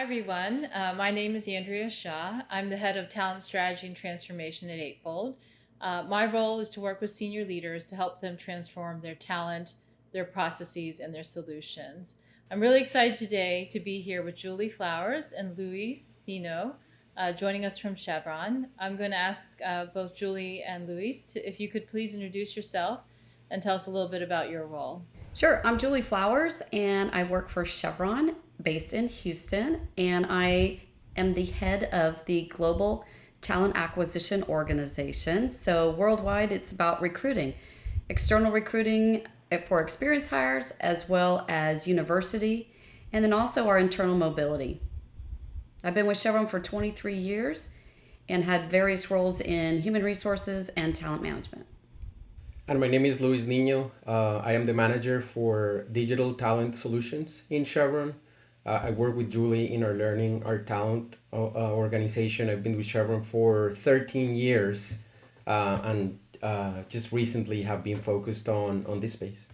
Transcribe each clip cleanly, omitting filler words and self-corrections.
Hi, everyone. My name is Andrea Shiah. I'm the head of talent strategy and transformation at Eightfold. My role is to work with senior leaders to help them transform their talent, their processes, and their solutions. I'm really excited today to be here with Julie Flowers and Luis Niño, joining us from Chevron. I'm going to ask both Julie and Luis if you could please introduce yourself and tell us a little bit about your role. Sure. I'm Julie Flowers, and I work for Chevron based in Houston, and I am the head of the Global Talent Acquisition Organization. So, worldwide, it's about recruiting, external recruiting for experienced hires, as well as university, and then also our internal mobility. I've been with Chevron for 23 years and had various roles in human resources and talent management. And my name is Luis Niño. I am the manager for digital talent solutions in Chevron. I work with Julie in our learning, our talent organization. I've been with Chevron for 13 years and just recently have been focused on this space.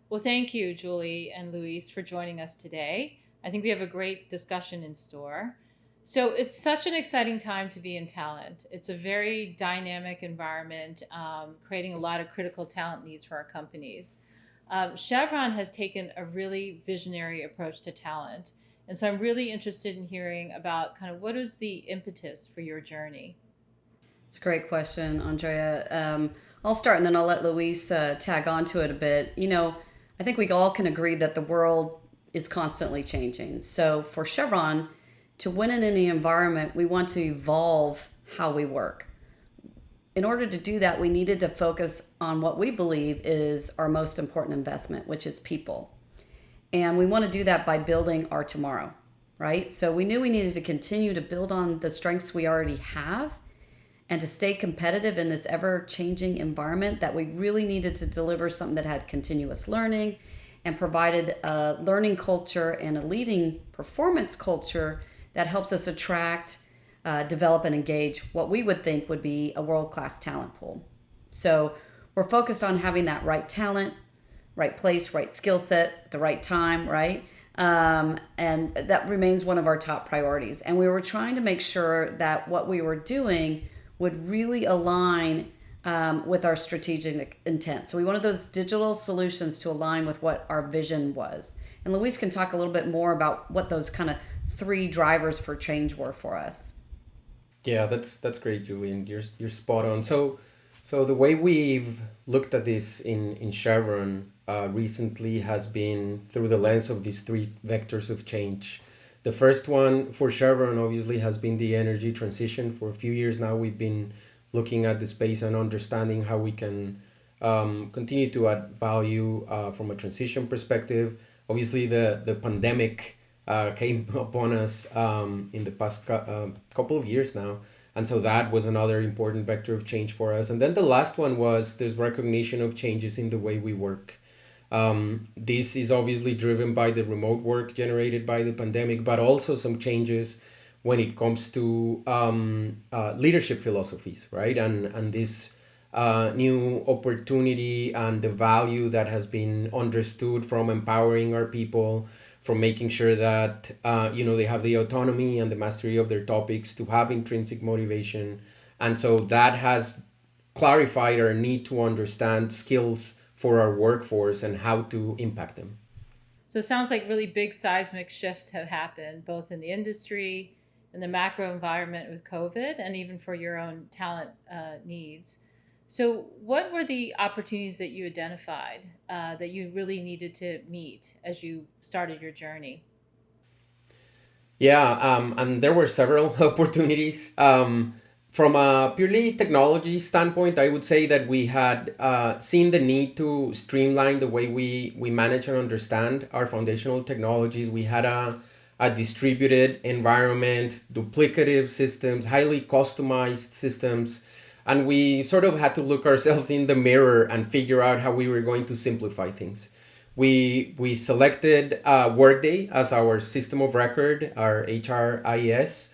Well, thank you, Julie and Luis, for joining us today. I think we have a great discussion in store. So it's such an exciting time to be in talent. It's a very dynamic environment, creating a lot of critical talent needs for our companies. Chevron has taken a really visionary approach to talent. And so I'm really interested in hearing about kind of what is the impetus for your journey? It's a great question, Andrea. I'll start and then I'll let Luis tag on to it a bit. I think we all can agree that the world is constantly changing. So for Chevron, to win in any environment, we want to evolve how we work. In order to do that, we needed to focus on what we believe is our most important investment, which is people. And we want to do that by building our tomorrow, right? So we knew we needed to continue to build on the strengths we already have and to stay competitive in this ever-changing environment, that we really needed to deliver something that had continuous learning and provided a learning culture and a leading performance culture that helps us attract, develop, and engage what we would think would be a world-class talent pool. So we're focused on having that right talent, right place, right skill set, the right time, right? And that remains one of our top priorities. And we were trying to make sure that what we were doing would really align with our strategic intent. So we wanted those digital solutions to align with what our vision was. And Luis can talk a little bit more about what those kind of three drivers for change were for us. Yeah, that's great, Julie, and you're spot on. So the way we've looked at this in Chevron recently has been through the lens of these three vectors of change. The first one for Chevron obviously has been the energy transition. For a few years now, we've been looking at the space and understanding how we can continue to add value from a transition perspective. Obviously, the pandemic came upon us in the past couple of years now. And so that was another important vector of change for us. And then the last one was there's recognition of changes in the way we work. This is obviously driven by the remote work generated by the pandemic, but also some changes when it comes to leadership philosophies, right? And this new opportunity and the value that has been understood from empowering our people, from making sure that they have the autonomy and the mastery of their topics, to have intrinsic motivation. And so that has clarified our need to understand skills for our workforce and how to impact them. So it sounds like really big seismic shifts have happened, both in the industry, in the macro environment with COVID, and even for your own talent needs. So what were the opportunities that you identified that you really needed to meet as you started your journey? Yeah, and there were several opportunities. From a purely technology standpoint, I would say that we had seen the need to streamline the way we manage and understand our foundational technologies. We had a distributed environment, duplicative systems, highly customized systems, and we sort of had to look ourselves in the mirror and figure out how we were going to simplify things. We selected Workday as our system of record, our HRIS.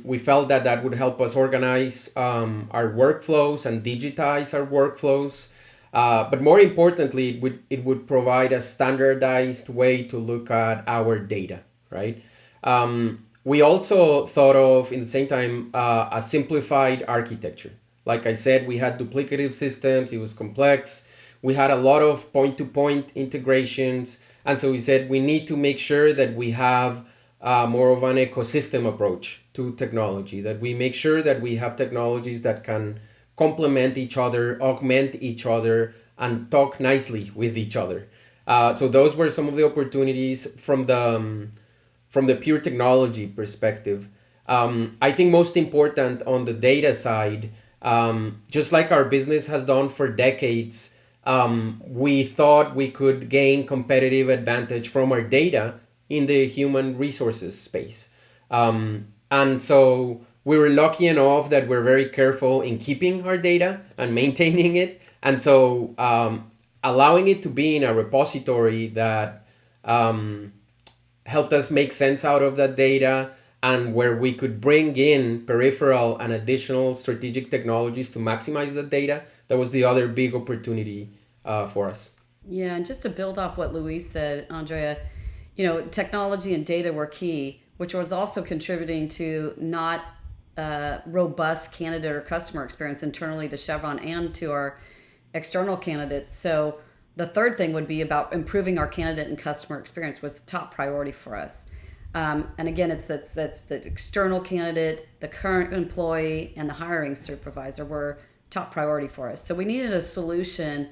We felt that that would help us organize our workflows and digitize our workflows. But more importantly, it would provide a standardized way to look at our data, right? We also thought of, in the same time, a simplified architecture. Like I said, we had duplicative systems, it was complex. We had a lot of point to point integrations. And so we said we need to make sure that we have more of an ecosystem approach to technology, that we make sure that we have technologies that can complement each other, augment each other, and talk nicely with each other. So those were some of the opportunities from the pure technology perspective. I think most important on the data side, just like our business has done for decades, we thought we could gain competitive advantage from our data in the human resources space. And so we were lucky enough that we're very careful in keeping our data and maintaining it. And so allowing it to be in a repository that helped us make sense out of that data, and where we could bring in peripheral and additional strategic technologies to maximize that data. That was the other big opportunity for us. Yeah, and just to build off what Luis said, Andrea, technology and data were key, which was also contributing to not robust candidate or customer experience internally to Chevron and to our external candidates. So the third thing would be about improving our candidate and customer experience was top priority for us. And again, that's the external candidate, the current employee, and the hiring supervisor were top priority for us. So we needed a solution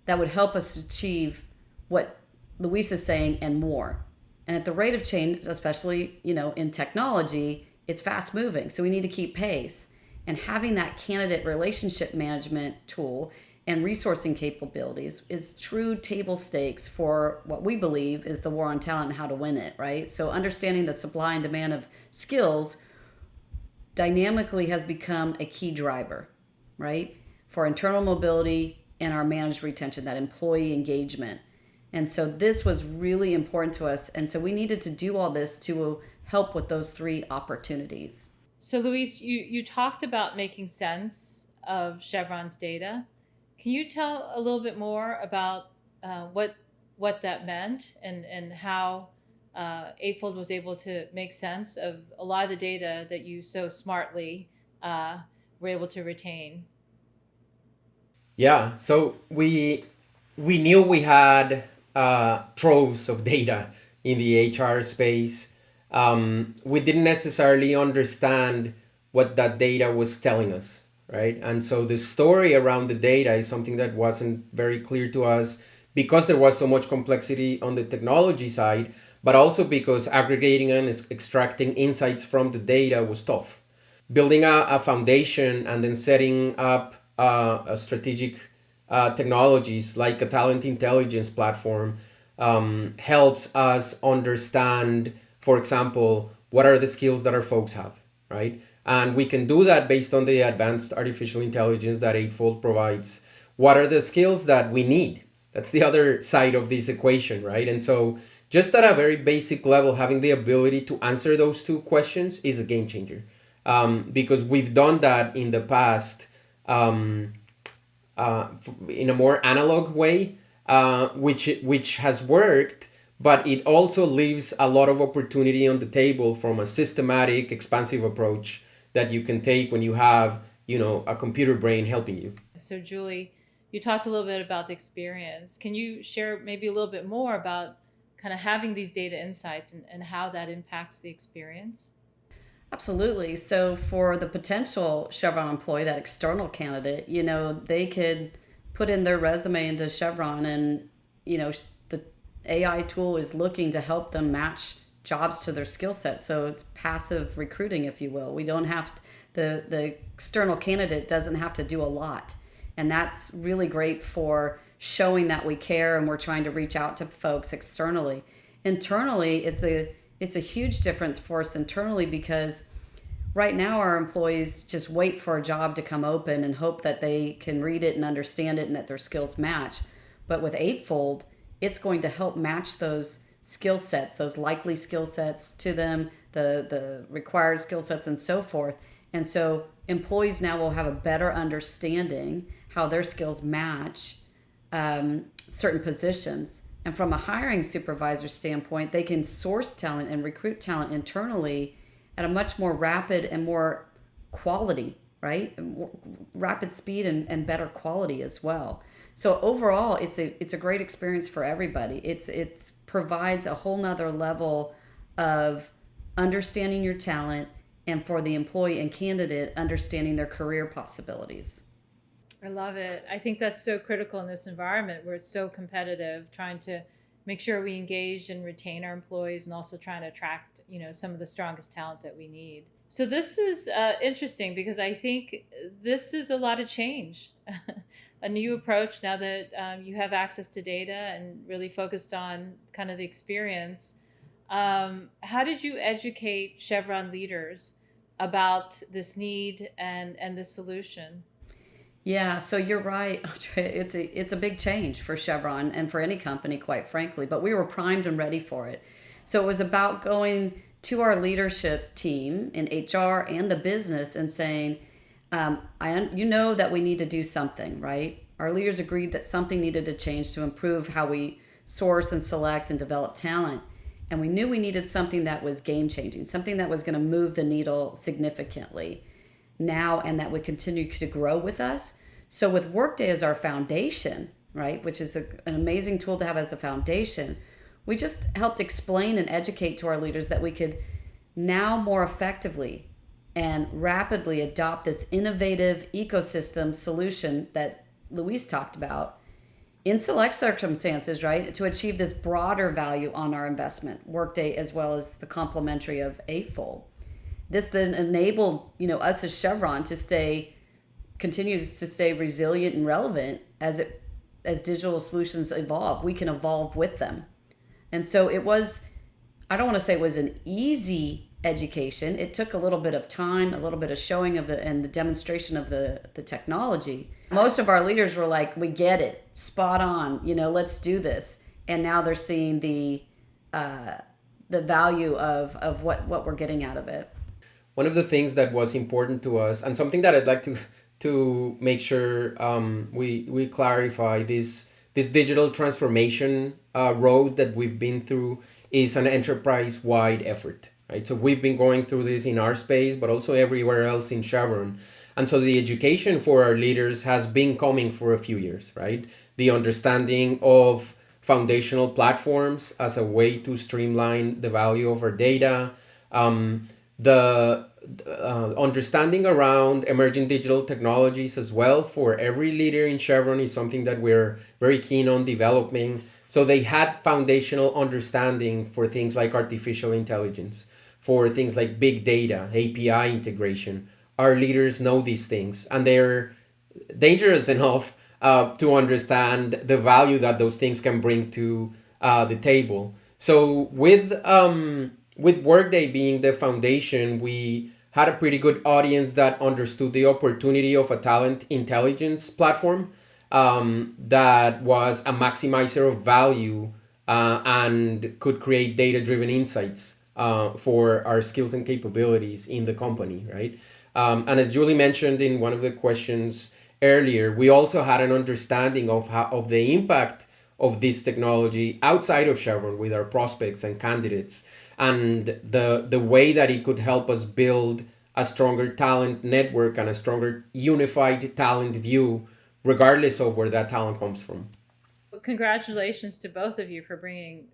that would help us achieve what Luis is saying and more. And at the rate of change, especially in technology, it's fast moving. So we need to keep pace. And having that candidate relationship management tool and resourcing capabilities is true table stakes for what we believe is the war on talent and how to win it, right? So understanding the supply and demand of skills dynamically has become a key driver, right? For internal mobility and our managed retention, that employee engagement. And so this was really important to us. And so we needed to do all this to help with those three opportunities. So Luis, you talked about making sense of Chevron's data. Can you tell a little bit more about what that meant and how Eightfold was able to make sense of a lot of the data that you so smartly were able to retain? Yeah, so we knew we had troves of data in the HR space. We didn't necessarily understand what that data was telling us, right? And so the story around the data is something that wasn't very clear to us because there was so much complexity on the technology side, but also because aggregating and extracting insights from the data was tough. Building a foundation and then setting up a strategic technologies like a talent intelligence platform helps us understand, for example, what are the skills that our folks have, right? And we can do that based on the advanced artificial intelligence that Eightfold provides. What are the skills that we need? That's the other side of this equation, right? And so just at a very basic level, having the ability to answer those two questions is a game changer. Because we've done that in the past in a more analog way, which has worked, but it also leaves a lot of opportunity on the table from a systematic, expansive approach that you can take when you have, a computer brain helping you. So Julie, you talked a little bit about the experience. Can you share maybe a little bit more about kind of having these data insights and how that impacts the experience? Absolutely. So for the potential Chevron employee, that external candidate, they could put in their resume into Chevron and, the AI tool is looking to help them match jobs to their skill set. So it's passive recruiting, if you will. We don't have the external candidate doesn't have to do a lot. And that's really great for showing that we care and we're trying to reach out to folks externally. Internally, it's a huge difference for us internally because right now our employees just wait for a job to come open and hope that they can read it and understand it and that their skills match. But with Eightfold, it's going to help match those skill sets, those likely skill sets to them, the required skill sets and so forth. And so employees now will have a better understanding how their skills match certain positions. And from a hiring supervisor standpoint, they can source talent and recruit talent internally at a much more rapid and more quality, right? Rapid speed and better quality as well. So overall, it's a great experience for everybody. It's provides a whole nother level of understanding your talent, and for the employee and candidate, understanding their career possibilities. I love it. I think that's so critical in this environment where it's so competitive, trying to make sure we engage and retain our employees and also trying to attract, some of the strongest talent that we need. So this is interesting because I think this is a lot of change, a new approach now that you have access to data and really focused on kind of the experience. How did you educate Chevron leaders about this need and this solution? Yeah, so you're right, Andrea. It's a big change for Chevron and for any company, quite frankly. But we were primed and ready for it. So it was about going to our leadership team in HR and the business and saying, you know that we need to do something, right? Our leaders agreed that something needed to change to improve how we source and select and develop talent. And we knew we needed something that was game changing, something that was going to move the needle significantly now and that would continue to grow with us. So with Workday as our foundation, right, which is an amazing tool to have as a foundation, we just helped explain and educate to our leaders that we could now more effectively and rapidly adopt this innovative ecosystem solution that Luis talked about in select circumstances, right, to achieve this broader value on our investment, Workday as well as the complementary of Eightfold. This then enabled, us as Chevron to continues to stay resilient and relevant as digital solutions evolve. We can evolve with them. And so it was, I don't want to say it was an easy education. It took a little bit of time, a little bit of showing and the demonstration of the technology. Most of our leaders were like, we get it, spot on, let's do this. And now they're seeing the value of what we're getting out of it. One of the things that was important to us, and something that I'd like to make sure we clarify, this digital transformation road that we've been through is an enterprise-wide effort, right? So we've been going through this in our space, but also everywhere else in Chevron. And so the education for our leaders has been coming for a few years, right? The understanding of foundational platforms as a way to streamline the value of our data, the understanding around emerging digital technologies as well for every leader in Chevron is something that we're very keen on developing. So they had foundational understanding for things like artificial intelligence, for things like big data, API integration. Our leaders know these things and they're dangerous enough to understand the value that those things can bring to the table. So with Workday being the foundation, we had a pretty good audience that understood the opportunity of a talent intelligence platform that was a maximizer of value and could create data-driven insights for our skills and capabilities in the company, right? And as Julie mentioned in one of the questions earlier, we also had an understanding of the impact of this technology outside of Chevron with our prospects and candidates, and the way that it could help us build a stronger talent network and a stronger unified talent view, regardless of where that talent comes from. Congratulations to both of you for bringing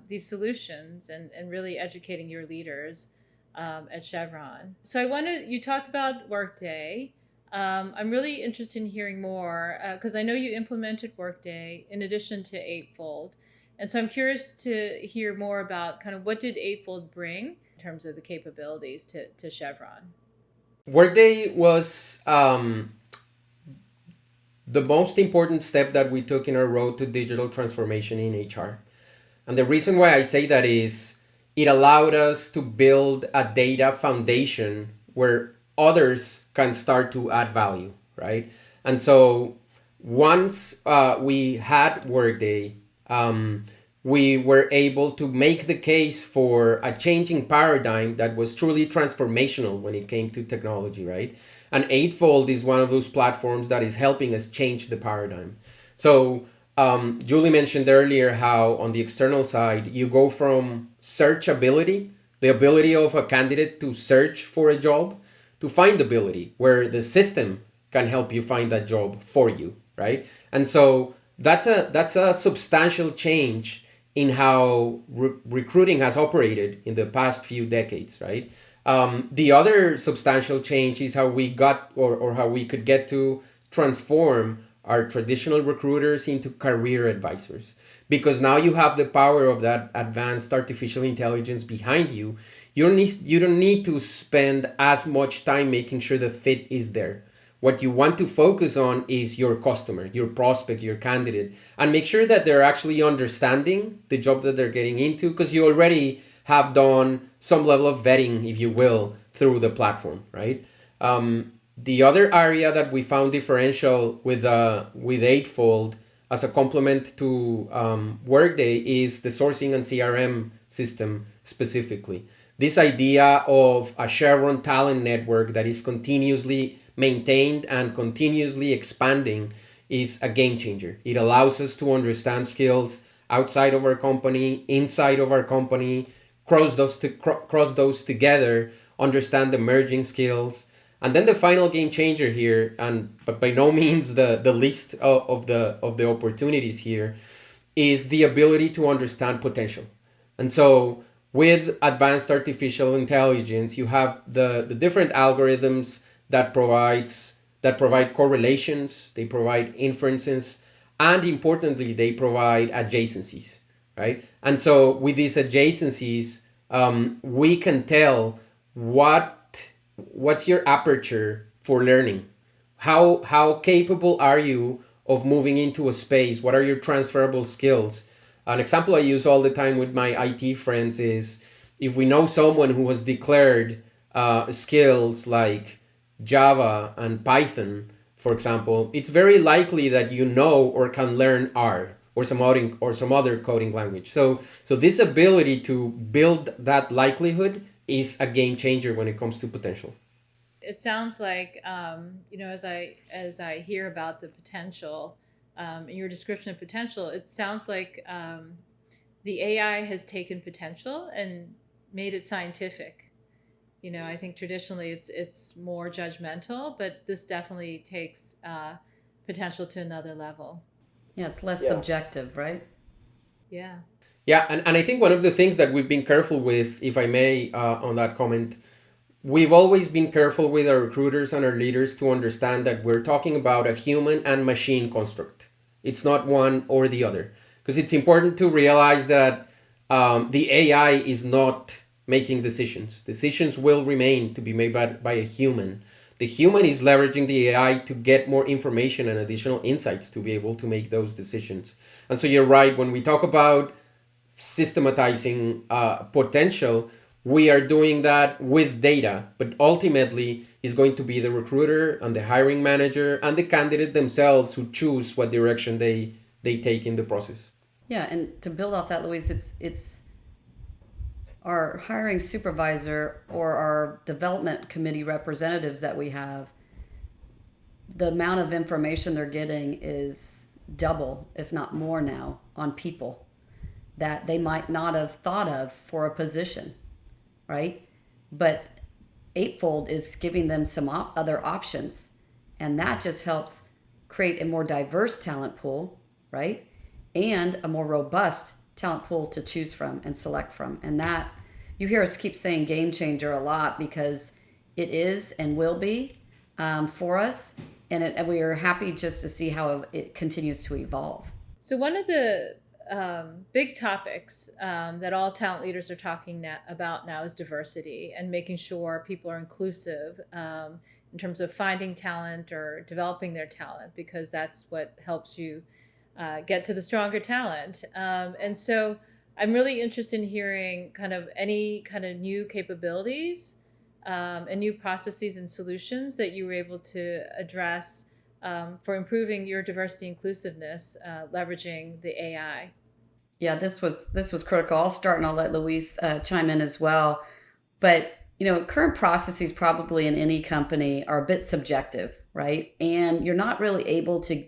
these solutions and really educating your leaders at Chevron. So you talked about Workday. I'm really interested in hearing more because I know you implemented Workday in addition to Eightfold. And so I'm curious to hear more about kind of what did Eightfold bring in terms of the capabilities to Chevron. Workday was the most important step that we took in our road to digital transformation in HR. And the reason why I say that is it allowed us to build a data foundation where others can start to add value, right? And so once we had Workday, we were able to make the case for a changing paradigm that was truly transformational when it came to technology, right? And Eightfold is one of those platforms that is helping us change the paradigm. So Julie mentioned earlier how on the external side, you go from searchability, the ability of a candidate to search for a job, to findability, where the system can help you find that job for you, right? And so that's a substantial change in how recruiting has operated in the past few decades, right? The other substantial change is how we got or how we could get to transform our traditional recruiters into career advisors, because now you have the power of that advanced artificial intelligence behind you. You don't need to spend as much time making sure the fit is there. What you want to focus on is your customer, your prospect, your candidate, and make sure that they're actually understanding the job that they're getting into, because you already have done some level of vetting, if you will, through the platform, right? The other area that we found differential with Eightfold as a complement to Workday is the sourcing and CRM system specifically. This idea of a Chevron talent network that is continuously maintained and continuously expanding is a game changer. It allows us to understand skills outside of our company, inside of our company, cross those together, understand the merging skills. And then the final game changer here, but by no means the least of the opportunities here, is the ability to understand potential. And so with advanced artificial intelligence, you have the different algorithms that provide correlations, they provide inferences, and importantly, they provide adjacencies, right? And so with these adjacencies, we can tell what's your aperture for learning. How capable are you of moving into a space? What are your transferable skills? An example I use all the time with my IT friends is, if we know someone who has declared skills like Java and Python, for example, it's very likely that you know or can learn R or some other coding language. So this ability to build that likelihood is a game changer when it comes to potential. It sounds like, as I hear about the potential, your description of potential, it sounds like the AI has taken potential and made it scientific. I think traditionally it's more judgmental, but this definitely takes potential to another level. Yeah, it's less subjective, right? Yeah. Yeah, and I think one of the things that we've been careful with, if I may, on that comment, we've always been careful with our recruiters and our leaders to understand that we're talking about a human and machine construct. It's not one or the other. Because it's important to realize that the AI is not making decisions. Decisions will remain to be made by a human. The human is leveraging the AI to get more information and additional insights to be able to make those decisions. And so you're right, when we talk about systematizing potential, we are doing that with data, but ultimately it's going to be the recruiter and the hiring manager and the candidate themselves who choose what direction they take in the process. Yeah, and to build off that, Luis, it's our hiring supervisor or our development committee representatives that we have. The amount of information they're getting is double, if not more now, on people that they might not have thought of for a position, right? But Eightfold is giving them some other options, and that just helps create a more diverse talent pool, right? And a more robust talent pool to choose from and select from. And that, you hear us keep saying game changer a lot, because it is and will be for us. And we are happy just to see how it continues to evolve. So one of the big topics that all talent leaders are talking about now is diversity and making sure people are inclusive in terms of finding talent or developing their talent, because that's what helps you get to the stronger talent. And so I'm really interested in hearing kind of any kind of new capabilities and new processes and solutions that you were able to address for improving your diversity inclusiveness, leveraging the AI. Yeah, this was critical. I'll start and I'll let Luis chime in as well. But current processes probably in any company are a bit subjective, right? And you're not really able to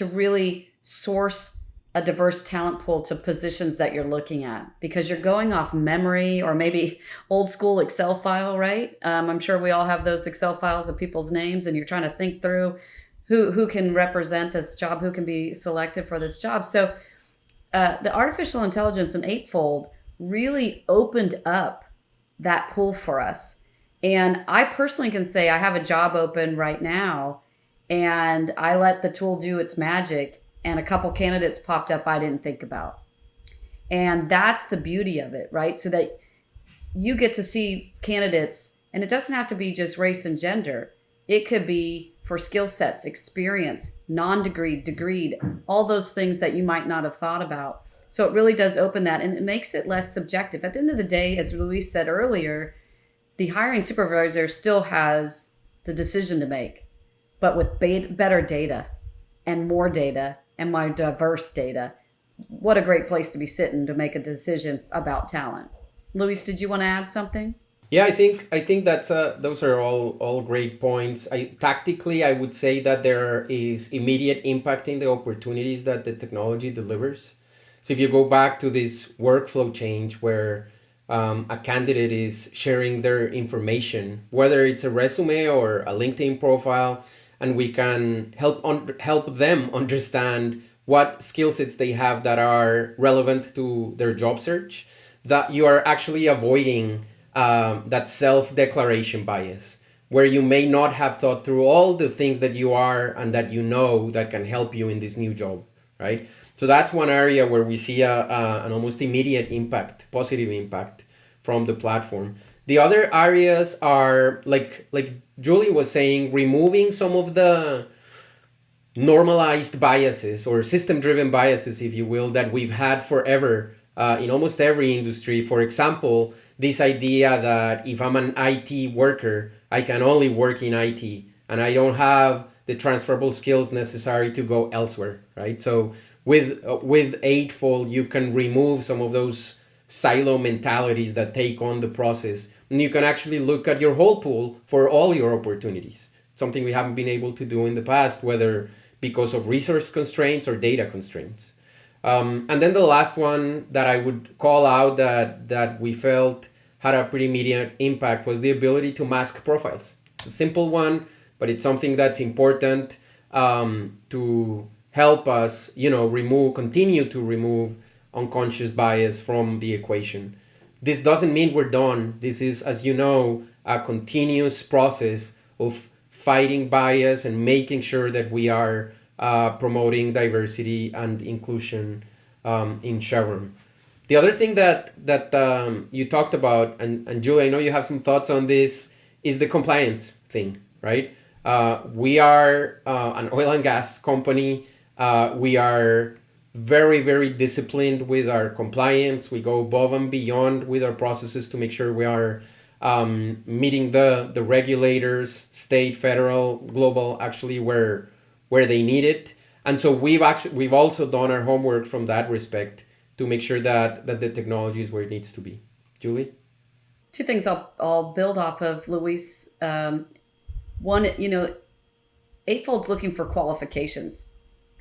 really source a diverse talent pool to positions that you're looking at, because you're going off memory or maybe old school Excel file, right? I'm sure we all have those Excel files of people's names, and you're trying to think through who can represent this job, who can be selected for this job. So the artificial intelligence in Eightfold really opened up that pool for us. And I personally can say I have a job open right now, and I let the tool do its magic, and a couple candidates popped up I didn't think about. And that's the beauty of it, right? So that you get to see candidates, and it doesn't have to be just race and gender. It could be for skill sets, experience, non-degreed, degreed, all those things that you might not have thought about. So it really does open that, and it makes it less subjective. At the end of the day, as Luis said earlier, the hiring supervisor still has the decision to make, but with better data and more diverse data. What a great place to be sitting to make a decision about talent. Luis, did you want to add something? Yeah, I think that's those are all great points. Tactically, I would say that there is immediate impact in the opportunities that the technology delivers. So if you go back to this workflow change where a candidate is sharing their information, whether it's a resume or a LinkedIn profile, and we can help them understand what skill sets they have that are relevant to their job search, that you are actually avoiding that self-declaration bias, where you may not have thought through all the things that you are and that you know that can help you in this new job, right? So that's one area where we see an almost immediate impact, positive impact from the platform. The other areas are like Julie was saying, removing some of the normalized biases or system-driven biases, if you will, that we've had forever in almost every industry. For example, this idea that if I'm an IT worker, I can only work in IT and I don't have the transferable skills necessary to go elsewhere, right? So with Eightfold, you can remove some of those silo mentalities that take on the process, and you can actually look at your whole pool for all your opportunities, something we haven't been able to do in the past, whether because of resource constraints or data constraints. And then the last one that I would call out that we felt had a pretty immediate impact was the ability to mask profiles. It's a simple one, but it's something that's important to help us, continue to remove unconscious bias from the equation. This doesn't mean we're done. This is, as you know, a continuous process of fighting bias and making sure that we are promoting diversity and inclusion in Chevron. The other thing that you talked about, and Julie, I know you have some thoughts on this, is the compliance thing, right? We are an oil and gas company. We are very, very disciplined with our compliance. We go above and beyond with our processes to make sure we are meeting the regulators, state, federal, global, actually where they need it. And so we've also done our homework from that respect to make sure that the technology is where it needs to be. Julie? Two things I'll build off of, Luis. One, Eightfold's looking for qualifications.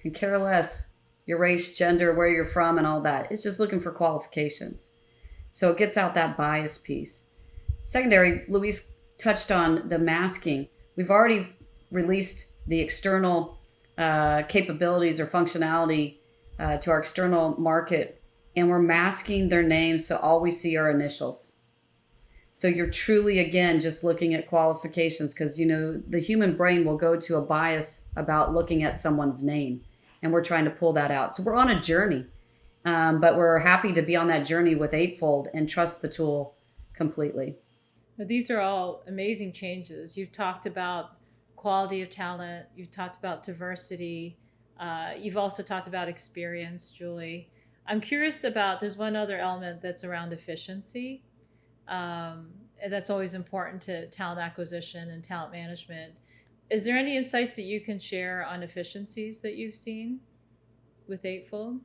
Can care less your race, gender, where you're from, and all that. It's just looking for qualifications. So it gets out that bias piece. Secondary, Luis touched on the masking. We've already released the external capabilities or functionality to our external market, and we're masking their names so all we see are initials. So you're truly, again, just looking at qualifications, because, the human brain will go to a bias about looking at someone's name, and we're trying to pull that out. So we're on a journey, but we're happy to be on that journey with Eightfold and trust the tool completely. These are all amazing changes. You've talked about quality of talent. You've talked about diversity. You've also talked about experience, Julie. I'm curious about, there's one other element that's around efficiency. And that's always important to talent acquisition and talent management. Is there any insights that you can share on efficiencies that you've seen with Eightfold?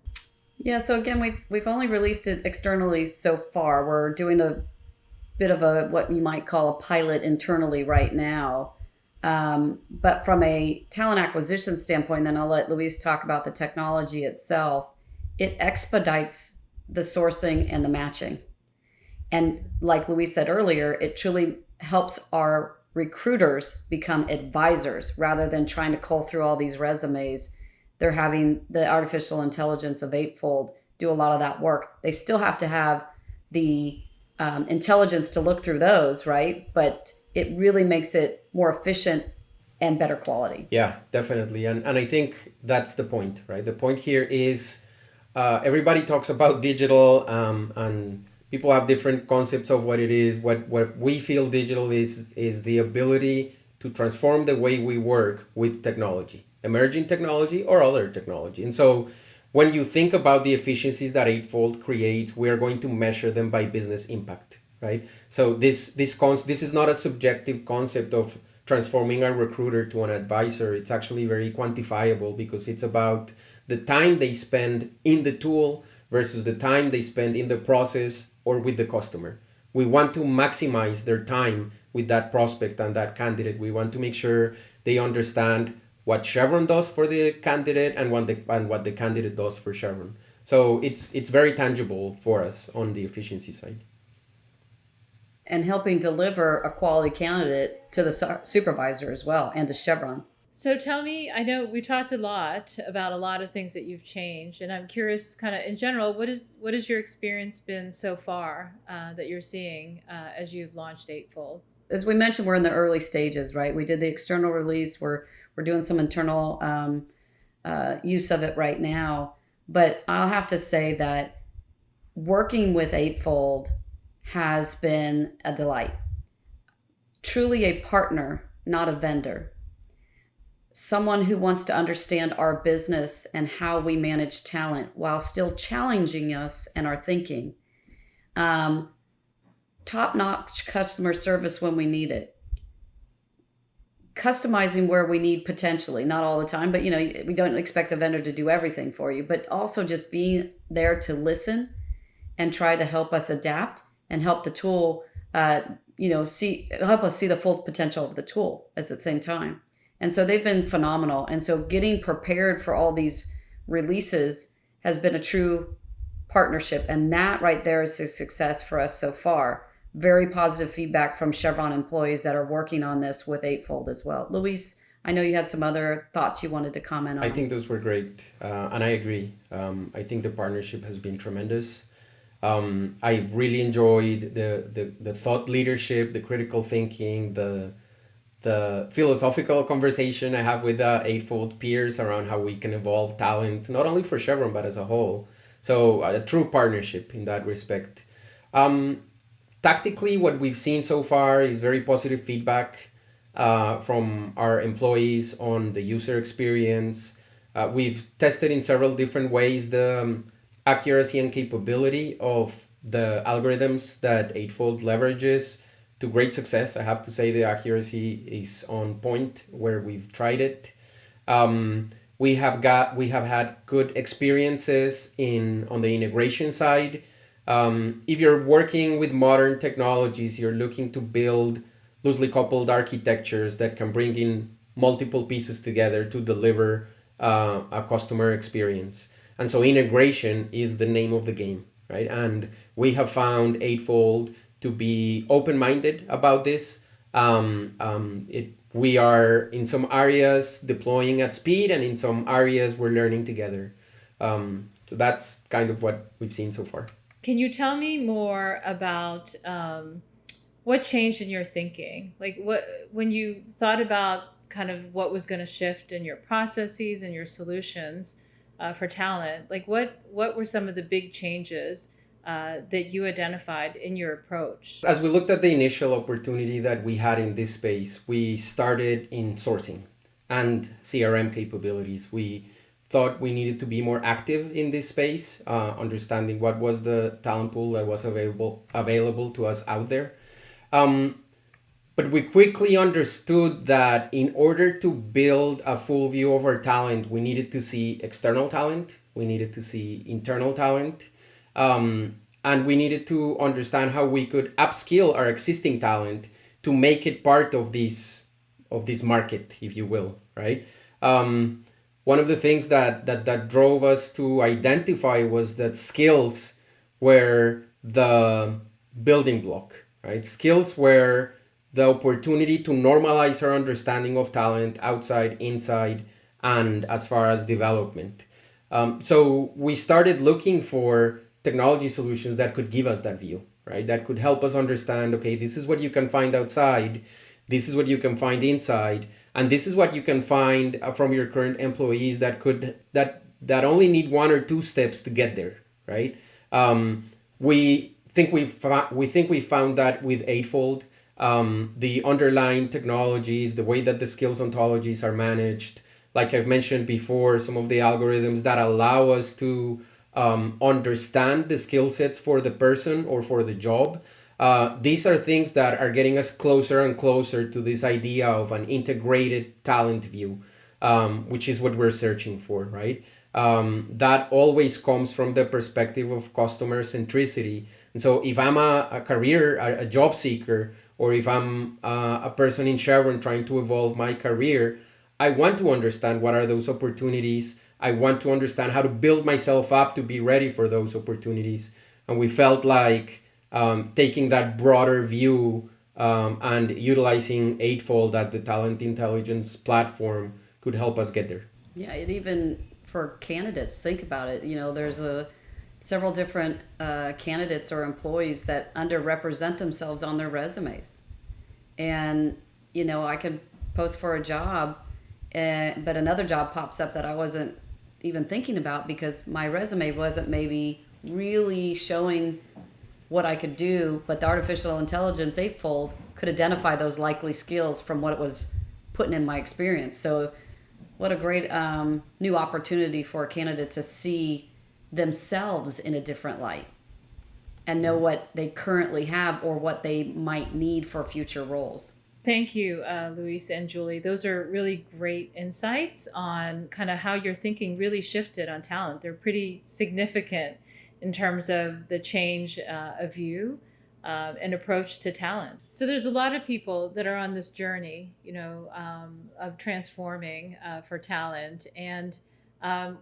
Yeah, so again, we've only released it externally so far. We're doing a bit of what you might call a pilot internally right now. But from a talent acquisition standpoint, then I'll let Luis talk about the technology itself. It expedites the sourcing and the matching. And like Luis said earlier, it truly helps our recruiters become advisors rather than trying to cull through all these resumes. They're having the artificial intelligence of Eightfold do a lot of that work. They still have to have the intelligence to look through those, right? But it really makes it more efficient and better quality. Yeah, definitely. And I think that's the point, right? The point here is everybody talks about digital and people have different concepts of what it is. What we feel digital is the ability to transform the way we work with technology, emerging technology or other technology. And so when you think about the efficiencies that Eightfold creates, we are going to measure them by business impact, right? So this is not a subjective concept of transforming a recruiter to an advisor. It's actually very quantifiable because it's about the time they spend in the tool versus the time they spend in the process or with the customer. We want to maximize their time with that prospect and that candidate. We want to make sure they understand what Chevron does for the candidate and what the candidate does for Chevron. So it's very tangible for us on the efficiency side. And helping deliver a quality candidate to the supervisor as well and to Chevron. So tell me, I know we talked a lot about a lot of things that you've changed, and I'm curious, kind of in general, what has your experience been so far that you're seeing as you've launched Eightfold? As we mentioned, we're in the early stages, right? We did the external release. We're doing some internal use of it right now. But I'll have to say that working with Eightfold has been a delight. Truly a partner, not a vendor. Someone who wants to understand our business and how we manage talent while still challenging us and our thinking. Top-notch customer service when we need it. Customizing where we need potentially, not all the time, but we don't expect a vendor to do everything for you, but also just being there to listen and try to help us adapt and help the tool, help us see the full potential of the tool at the same time. And so they've been phenomenal. And so getting prepared for all these releases has been a true partnership. And that right there is a success for us so far. Very positive feedback from Chevron employees that are working on this with Eightfold as well. Luis, I know you had some other thoughts you wanted to comment on. I think those were great. And I agree. I think the partnership has been tremendous. I really enjoyed the thought leadership, the critical thinking, the philosophical conversation I have with Eightfold peers around how we can evolve talent, not only for Chevron, but as a whole. So a true partnership in that respect. Tactically, what we've seen so far is very positive feedback from our employees on the user experience. We've tested in several different ways the accuracy and capability of the algorithms that Eightfold leverages to great success. I have to say the accuracy is on point where we've tried it. We have had good experiences on the integration side. If you're working with modern technologies, you're looking to build loosely coupled architectures that can bring in multiple pieces together to deliver a customer experience. And so integration is the name of the game, right? And we have found Eightfold to be open-minded about this. We are in some areas deploying at speed, and in some areas we're learning together. So that's kind of what we've seen so far. Can you tell me more about what changed in your thinking? Like when you thought about kind of what was going to shift in your processes and your solutions for talent, like what were some of the big changes that you identified in your approach? As we looked at the initial opportunity that we had in this space, we started in sourcing and CRM capabilities. We thought we needed to be more active in this space, understanding what was the talent pool that was available to us out there. But we quickly understood that in order to build a full view of our talent, we needed to see external talent, we needed to see internal talent, and we needed to understand how we could upskill our existing talent to make it part of this of this market, if you will, right? One of the things that drove us to identify was that skills were the building block, right? Skills were the opportunity to normalize our understanding of talent outside, inside, and as far as development. So we started looking for technology solutions that could give us that view, right? That could help us understand, okay, this is what you can find outside, this is what you can find inside, and this is what you can find from your current employees that only need one or two steps to get there, right? We think we found that with Eightfold. The underlying technologies, the way that the skills ontologies are managed, like I've mentioned before, some of the algorithms that allow us to understand the skill sets for the person or for the job. These are things that are getting us closer and closer to this idea of an integrated talent view, which is what we're searching for, right? That always comes from the perspective of customer centricity. And so if I'm a job seeker, or if I'm a person in Chevron trying to evolve my career, I want to understand what are those opportunities. I want to understand how to build myself up to be ready for those opportunities. And we felt like taking that broader view and utilizing Eightfold as the talent intelligence platform could help us get there. Yeah, it even for candidates, think about it. There's several different candidates or employees that underrepresent themselves on their resumes. And, I could post for a job, but another job pops up that I wasn't even thinking about because my resume wasn't maybe really showing what I could do, but the artificial intelligence Eightfold could identify those likely skills from what it was putting in my experience. So what a great new opportunity for a candidate to see themselves in a different light and know what they currently have or what they might need for future roles. Thank you, Luis and Julie. Those are really great insights on kind of how your thinking really shifted on talent. They're pretty significant in terms of the change of view and approach to talent. So there's a lot of people that are on this journey, of transforming for talent. And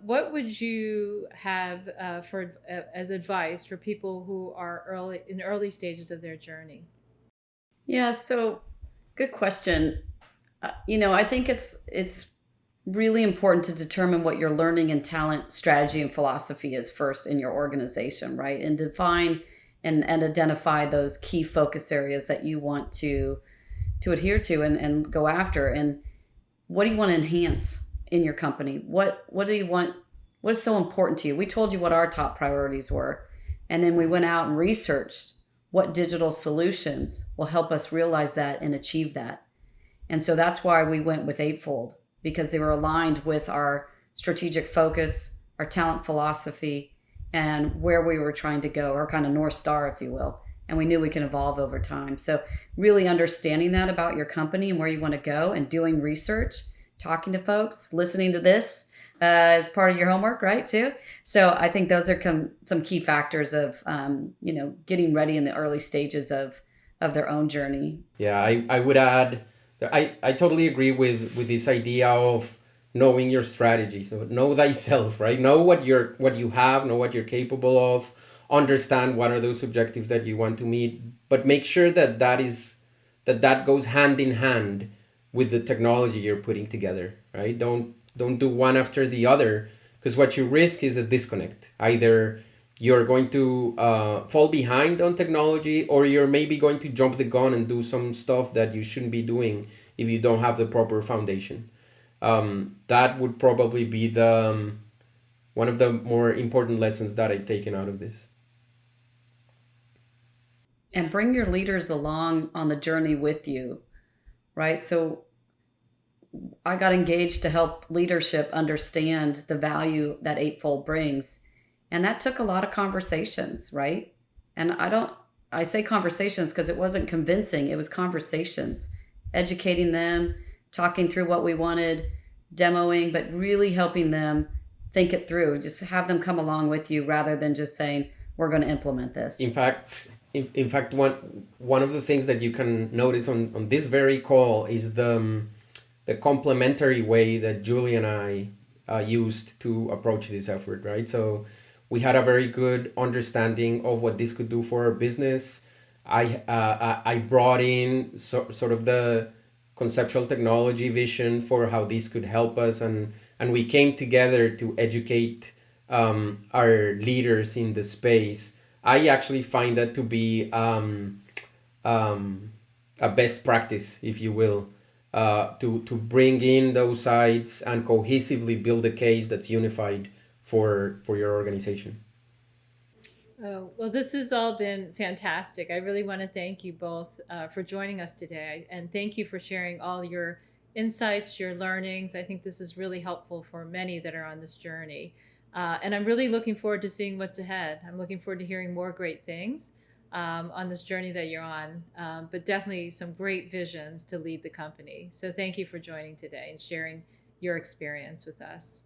what would you have as advice for people who are early stages of their journey? Yeah, so good question. I think it's really important to determine what your learning and talent strategy and philosophy is first in your organization, right? And define and identify those key focus areas that you want to adhere to and go after. And what do you want to enhance in your company? What do you want? What is so important to you? We told you what our top priorities were. And then we went out and researched what digital solutions will help us realize that and achieve that. And so that's why we went with Eightfold, because they were aligned with our strategic focus, our talent philosophy, and where we were trying to go, our kind of North Star, if you will. And we knew we can evolve over time. So really understanding that about your company and where you want to go and doing research, talking to folks, listening to this as part of your homework, right, too? So I think those are some key factors of, getting ready in the early stages of their own journey. Yeah, I would add, I totally agree with this idea of knowing your strategy. So know thyself, right? Know what you have, know what you're capable of, understand what are those objectives that you want to meet, but make sure that goes hand in hand with the technology you're putting together, right? Don't do one after the other, because what you risk is a disconnect. Either you're going to fall behind on technology, or you're maybe going to jump the gun and do some stuff that you shouldn't be doing if you don't have the proper foundation. That would probably be one of the more important lessons that I've taken out of this. And bring your leaders along on the journey with you, right? So I got engaged to help leadership understand the value that Eightfold brings. And that took a lot of conversations, right? And I say conversations because it wasn't convincing. It was conversations, educating them, talking through what we wanted, demoing, but really helping them think it through. Just have them come along with you rather than just saying, we're going to implement this. In fact, one of the things that you can notice on this very call is the the complementary way that Julie and I used to approach this effort, right? So we had a very good understanding of what this could do for our business. I brought in sort of the conceptual technology vision for how this could help us, and we came together to educate our leaders in the space. I actually find that to be a best practice, if you will, to bring in those sides and cohesively build a case that's unified for your organization. Oh, well, this has all been fantastic. I really want to thank you both for joining us today. And thank you for sharing all your insights, your learnings. I think this is really helpful for many that are on this journey. And I'm really looking forward to seeing what's ahead. I'm looking forward to hearing more great things on this journey that you're on, but definitely some great visions to lead the company. So thank you for joining today and sharing your experience with us.